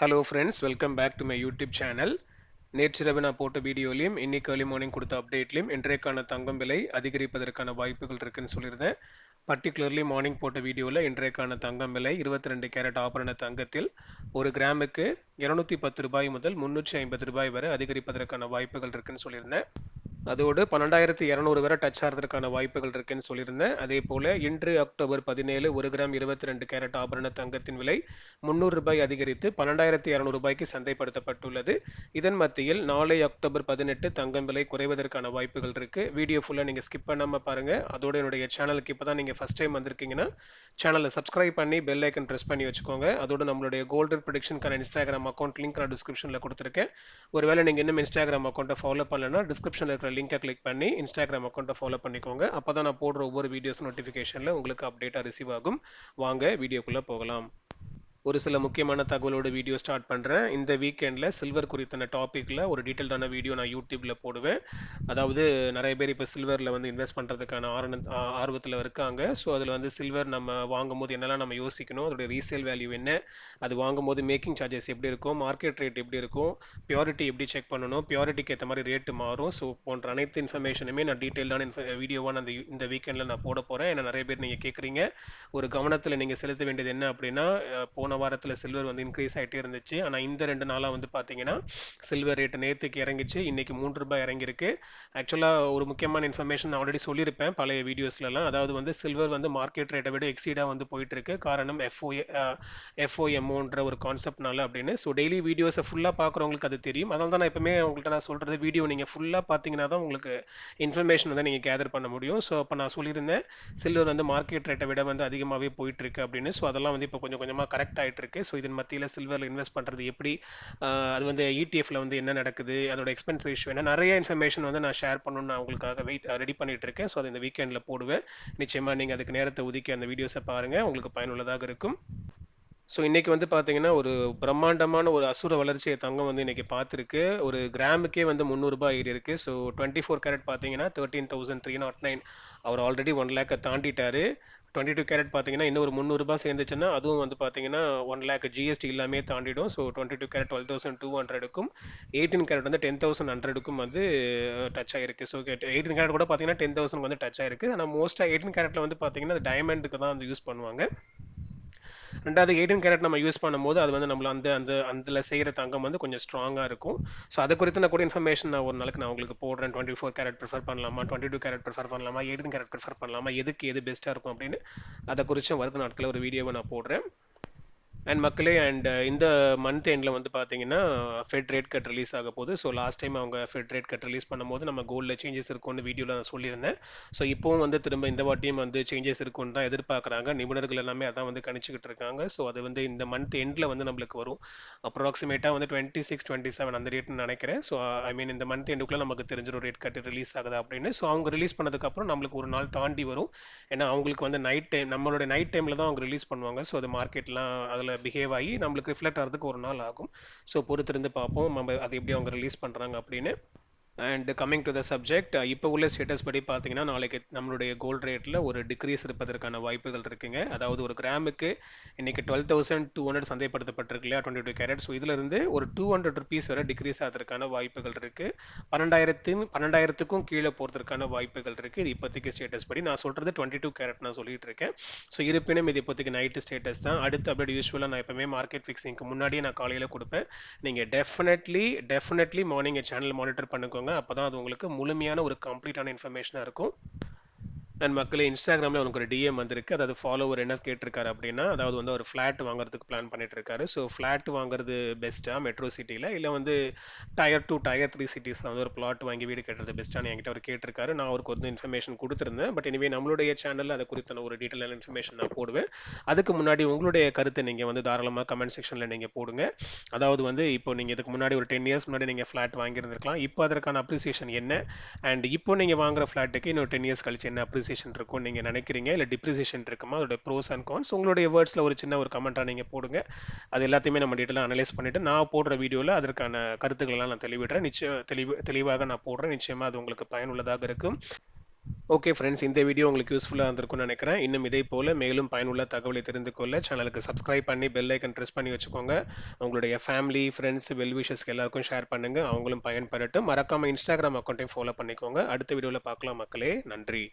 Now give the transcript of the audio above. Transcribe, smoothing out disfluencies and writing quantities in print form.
Hello friends, welcome back to my YouTube channel. நேற்றிரவு நான் போட்ட வீடியோலையும் இன்னைக்கு early morning கொடுத்த அப்டேட்லையும் இன்றைக்கான தங்கம் விலை அதிகரிப்பதற்கான வாய்ப்புகள் இருக்குன்னு சொல்லியிருந்தேன். பர்டிகுலர்லி மார்னிங் போட்ட வீடியோவில் இன்றைக்கான தங்கம் விலை 22 கேரட் ஆபரண தங்கத்தில் ஒரு கிராமுக்கு 210 ரூபாய் முதல் 350 ரூபாய் வரை அதிகரிப்பதற்கான வாய்ப்புகள் இருக்குன்னு சொல்லியிருந்தேன். அதோடு 12,200 வரை டச் ஆகிறதுக்கான வாய்ப்புகள் இருக்குன்னு சொல்லியிருந்தேன். அதே போல இன்று அக்டோபர் 17 ஒரு கிராம் 22 கேரட் ஆபரண தங்கத்தின் விலை 300 ரூபாய் அதிகரித்து 12,200 ரூபாய்க்கு சந்தைப்படுத்தப்பட்டுள்ளது. இதன் மத்தியில் நாளை அக்டோபர் 18 தங்கம் விலை குறைவதற்கான வாய்ப்புகள் இருக்கு. வீடியோ ஃபுல்லாக நீங்கள் ஸ்கிப் பண்ணாமல் பாருங்க. அதோட என்னுடைய சேனலுக்கு இப்போ தான் நீங்கள் ஃபர்ஸ்ட் டைம் வந்திருக்கீங்கன்னா சேனலை சப்ஸ்கிரைப் பண்ணி பெல் ஐக்கன் ப்ரெஸ் பண்ணி வச்சுக்கோங்க. அதோட நம்மளுடைய கோல்டன் ப்ரெடிக்ஷனுக்கான இன்ஸ்டாகிராம் அக்கௌண்ட் லிங்க் நான் டிஸ்கிரிப்ஷனில் கொடுத்துருக்கேன். ஒருவேளை நீங்கள் இன்னும் இன்ஸ்டாகிராம் அக்கௌண்ட்டை ஃபாலோ பண்ணலன்னா டிஸ்கிரிப்ஷனில் இருக்கிற லிங்கை கிளிக் பண்ணி இன்ஸ்டாகிராம் அக்கௌண்ட்டை ஃபாலோ பண்ணிக்கோங்க. அப்போ தான் நான் போடுற ஒவ்வொரு வீடியோஸ் நோட்டிஃபிகேஷனில் உங்களுக்கு அப்டேட்டாக ரிசீவ் ஆகும். வாங்க வீடியோக்குள்ளே போகலாம். ஒரு சில முக்கியமான தகவலோட வீடியோ ஸ்டார்ட் பண்ணுறேன். இந்த வீக்கெண்டில் சில்வர் குறித்தான டாப்பிக்கில் ஒரு டீட்டெயில்டான வீடியோ நான் யூடியூப்பில் போடுவேன். அதாவது நிறைய பேர் இப்போ சில்வரில் வந்து இன்வெஸ்ட் பண்ணுறதுக்கான ஆர்வத்தில் இருக்காங்க. ஸோ அதில் வந்து சில்வர் நம்ம வாங்கும்போது என்னெல்லாம் நம்ம யோசிக்கணும், அதோடைய ரீசேல் வேல்யூ என்ன, அது வாங்கும்போது மேக்கிங் சார்ஜஸ் எப்படி இருக்கும், மார்க்கெட் ரேட் எப்படி இருக்கும், பியூரிட்டி எப்படி செக் பண்ணணும், பியூரிட்டிக்கு ஏற்ற மாதிரி ரேட்டு மாறும். ஸோ போன்ற அனைத்து இன்ஃபர்மேஷனுமே நான் டீட்டெயில்டான வீடியோவாக நான் இந்த வீக்கெண்டில் நான் போட போகிறேன். ஏன்னா நிறைய பேர் நீங்கள் கேட்குறீங்க. ஒரு கவனத்தில் நீங்கள் செலுத்த வேண்டியது என்ன அப்படின்னா, போன வாரத்தில் சில்வர் வந்து இன்க்ரீஸ் ஆகிட்டே இருந்துச்சு. ஆனால் இந்த 2 நாளாக வந்து பார்த்தீங்கன்னா சில்வர் ரேட்டு நேற்றுக்கு இறங்கிச்சு, இன்னைக்கு 3 ரூபாய் இறங்கியிருக்கு. ஆக்சுவலாக ஒரு முக்கியமான இன்ஃபர்மேஷன் நான் ஆல்ரெடி சொல்லியிருப்பேன் பழைய வீடியோஸ்லாம். அதாவது வந்து சில்வர் வந்து மார்க்கெட் ரேட்டை விட எக்ஸீடாக வந்து போயிட்டு இருக்கு. காரணம் எஃப்ஓஎம்ஓன்ற ஒரு கான்செப்ட்னால அப்படின்னு. ஸோ டெய்லி வீடியோஸை ஃபுல்லாக பார்க்குறவங்களுக்கு அது தெரியும். அதனால தான் நான் எப்பவுமே உங்கள்கிட்ட நான் சொல்கிறது, வீடியோ நீங்கள் ஃபுல்லாக பார்த்தீங்கன்னா தான் உங்களுக்கு இன்ஃபர்மேஷன் வந்து நீங்கள் கேதர் பண்ண முடியும். ஸோ அப்போ நான் சொல்லியிருந்தேன் சில்வர் வந்து மார்க்கெட் ரேட்டை விட வந்து அதிகமாகவே போயிட்டு இருக்கு அப்படின்னு. ஸோ அதெல்லாம் வந்து இப்போ கொஞ்சம் கொஞ்சமாக கரெக்ட் ஆகிட்டு இருக்கு. ஸோ இதன் மத்தியில் சில்வரில் இன்வெஸ்ட் பண்ணுறது எப்படி, அது வந்து இடிஎஃப்ல வந்து என்ன நடக்குது, அதோட எக்ஸ்பென்ஸ் ரேஷியோ என்ன, நிறைய இன்ஃபர்மேஷன் வந்து நான் ஷேர் பண்ணணும்னு நான் உங்களுக்காக ரெடி பண்ணிட்டு இருக்கேன். ஸோ அது இந்த வீக்கெண்டில் போடுவேன். நிச்சயமாக நீங்கள் அதுக்கு நேரத்தை ஒதுக்கி அந்த வீடியோஸை பாருங்கள், உங்களுக்கு பயனுள்ளதாக இருக்கும். ஸோ இன்னைக்கு வந்து பார்த்தீங்கன்னா ஒரு பிரம்மாண்டமான ஒரு அசுர வளர்ச்சியை தங்கம் வந்து இன்னைக்கு பார்த்துருக்கு. ஒரு கிராமுக்கே வந்து 300 ரூபாய் ஏறி இருக்கு. ஸோ 24 கேரட் பார்த்தீங்கன்னா 13,309, அவர் ஆல்ரெடி 1 லேக்கை தாண்டிட்டாரு. 22 கேரட் பார்த்தீங்கன்னா இன்னும் ஒரு 300 ரூபாய் சேர்ந்துச்சுன்னா அதுவும் வந்து பார்த்தீங்கன்னா 1 லேக் ஜிஎஸ்டி எல்லாமே தாண்டிடும். ஸோ 22 கேரட் 12,200க்கும், 18 கேரட் வந்து 10,100க்கும் வந்து டச் ஆயிருக்கு. ஸோ 18 கேரட் கூட பார்த்தீங்கன்னா 10,000 வந்து டச் ஆயிருக்கு. ஆனால் மோஸ்ட்டாக 18 கேரட்ல வந்து பார்த்தீங்கன்னா டைமண்டுக்கு தான் வந்து யூஸ் பண்ணுவாங்க. ரெண்டாவது 18 கேரட் நம்ம யூஸ் பண்ணும்போது அது வந்து நம்மள அந்த அந்த அதில் செய்கிற தங்கம் வந்து கொஞ்சம் ஸ்ட்ராங்காக இருக்கும். ஸோ அதை குறித்து நான் கூட இன்ஃபர்மேஷன் நான் ஒரு நாளைக்கு நான் உங்களுக்கு போடுறேன். 24 கேரட் ப்ரிஃபர் பண்ணலாமா, 22 கேரட் ப்ரிஃபர் பண்ணலாமா, 18 கேரட் ப்ரிஃபர் பண்ணலாமா, எதுக்கு எது பெஸ்ட்டாக இருக்கும் அப்படின்னு அதை குறித்து வரும் நாட்களில் ஒரு வீடியோவை நான் போடுறேன். அண்ட் மக்களே, அண்ட் இந்த மந்த் எண்டில் வந்து பார்த்தீங்கன்னா ஃபெட் ரேட் கட் ரிலீஸ் ஆக போகுது. ஸோ லாஸ்ட் டைம் அவங்க ஃபெட் ரேட் கட் ரிலீஸ் பண்ணும்போது நம்ம கோல்டில் சேஞ்சஸ் இருக்கும்னு வீடியோவில் நான் சொல்லியிருந்தேன். ஸோ இப்போவும் வந்து திரும்ப இந்த வாட்டியும் வந்து சேஞ்சஸ் இருக்கும்னு தான் எதிர்பார்க்குறாங்க. நிபுணர்கள் எல்லாமே அதான் வந்து கணிச்சுக்கிட்டு இருக்காங்க. ஸோ அது வந்து இந்த மந்த் எண்டில் வந்து நம்மளுக்கு வரும். அப்ராக்சிமேட்டாக வந்து 26, 27 அந்த ரேட்னு நினைக்கிறேன். ஸோ ஐ மீன் இந்த மந்த் எண்டுக்குள்ளே நமக்கு தெரிஞ்சிடும் ரேட் கட் ரிலீஸ் ஆகுதா அப்படின்னு. ஸோ அவங்க ரிலீஸ் பண்ணதுக்கப்புறம் நம்மளுக்கு ஒரு நாள் தாண்டி வரும். ஏன்னா அவங்களுக்கு வந்து நைட் டைம், நம்மளுடைய நைட் டைமில் தான் அவங்க ரிலீஸ் பண்ணுவாங்க. ஸோ அது மார்க்கெட்லாம் அதில் பிஹேவ் ஆகி நம்மளுக்கு ரிஃப்ளெக்ட் ஆகிறதுக்கு ஒரு நாள் ஆகும். ஸோ பொறுத்திருந்து பார்ப்போம் நம்ம அது எப்படி அவங்க ரிலீஸ் பண்ணுறாங்க அப்படின்னு. And coming to the subject, இப்போ உள்ள ஸ்டேட்டஸ் படி பார்த்தீங்கன்னா நாளைக்கு நம்மளுடைய கோல்ட் ரேட்டில் ஒரு டிக்ரீஸ் இருப்பதற்கான வாய்ப்புகள் இருக்குங்க. அதாவது ஒரு கிராமுக்கு இன்னைக்கு 12,200 சந்தைப்படுத்தப்பட்டிருக்கு இல்லையா, 22 கேரட். ஸோ இதிலிருந்து ஒரு 200 ருபீஸ் வரை டிக்ரீஸ் ஆகிறதுக்கான வாய்ப்புகள் இருக்கு. 12,000க்கும் கீழே போகிறதுக்கான வாய்ப்புகள் இருக்கு. இது இப்போதைக்கு ஸ்டேட்டஸ் படி நான் சொல்றது 22 கேரட் நான் சொல்லிட்டு இருக்கேன். ஸோ இருப்பினும் இது இப்போதைக்கு நைட்டு ஸ்டேட்டஸ் தான். அடுத்து அப்டேட் யூஸ்வலாக நான் எப்பவுமே மார்க்கெட் ஃபிக்ஸிங்க்கு முன்னாடியே நான் காலையில் கொடுப்பேன். நீங்கள் டெஃபினெட்லி மார்னிங் சேனல் மானிட்டர் பண்ணிக்கோங்க. அப்பதான் அது உங்களுக்கு முழுமையான ஒரு கம்ப்ளீட்டான இன்ஃபர்மேஷனா இருக்கும். அண்ட் மக்களே, இன்ஸ்டாகிராமில் உனக்கு ஒரு டிஎம் வந்திருக்கு. அதாவது ஃபாலோவர் என்ன கேட்டிருக்காரு அப்படின்னா, அதாவது வந்து ஒரு ஃப்ளாட் வாங்குறதுக்கு பிளான் பண்ணிட்டு இருக்காரு. ஸோ ஃப்ளாட் வாங்குறது பெஸ்ட்டாக மெட்ரோ சிட்டியில், இல்லை வந்து டயர் 2 டயர் 3 சிட்டிஸில் வந்து ஒரு பிளாட் வாங்கி வீடு கட்டுறது பெஸ்ட்டானு என்கிட்ட அவர் கேட்டிருக்காரு. நான் அவருக்கு வந்து இன்ஃபர்மேஷன் கொடுத்துருந்தேன். பட் எனிவே நம்மளுடைய சேனலில் அதை குறித்தான ஒரு டீட்டெயிலான இன்ஃபர்மேஷன் நான் போடுவேன். அதுக்கு முன்னாடி உங்களுடைய கருத்தை நீங்கள் வந்து தாராளமாக கமெண்ட் செக்ஷனில் நீங்கள் போடுங்க. அதாவது வந்து இப்போ நீங்கள் இதுக்கு முன்னாடி ஒரு 10 இயர்ஸ் முன்னாடி நீங்கள் ஃப்ளாட் வாங்கியிருந்திருக்கலாம். இப்போ அதற்கான அப்ரிசியேஷன் என்ன, அண்ட் இப்போ நீங்கள் வாங்குற ஃப்ளாட்டுக்கு இன்னும் 10 இயர்ஸ் கழிச்சு என்ன அப்ரிசியேஷன் இருக்கும் நீங்க நினைக்கிறீங்க, இல்ல டிப்ரிசியேஷன் இருக்குமா, அதோட ப்ரோஸ் அண்ட் கான்ஸ் உங்களுடைய வேர்ட்ஸ்ல ஒரு சின்ன ஒரு கமெண்டா நீங்க போடுங்க. அது எல்லாத்தையுமே நம்ம டீட்டெயிலாக அனலைஸ் பண்ணிட்டு நான் போடுற வீடியோவில் அதற்கான கருத்துக்கள் எல்லாம் நான் தெளிவாக நான் போடுறேன். நிச்சயமா அது உங்களுக்கு பயனுள்ளதாக இருக்கும். ஓகே ஃப்ரெண்ட்ஸ், இந்த வீடியோ உங்களுக்கு யூஸ்ஃபுல்லாக இருந்திருக்கும்னு நினைக்கிறேன். இன்னும் இதே போல மேலும் பயனுள்ள தகவலை தெரிந்து கொள்ள சேனலுக்கு சப்ஸ்கிரைப் பண்ணி பெல் ஐக்கன் ப்ரெஸ் பண்ணி வச்சுக்கோங்க. உங்களுடைய ஃபேமிலி, ஃப்ரெண்ட்ஸ், வெல் விஷஸ்க்கு எல்லாருக்கும் ஷேர் பண்ணுங்க. அவங்களும் பயன்பெறட்டும். மறக்காம இன்ஸ்டாகிராம் அக்கௌண்ட்டையும் ஃபாலோ பண்ணிக்கோங்க. அடுத்த வீடியோவில் பார்க்கலாம் மக்களே. நன்றி.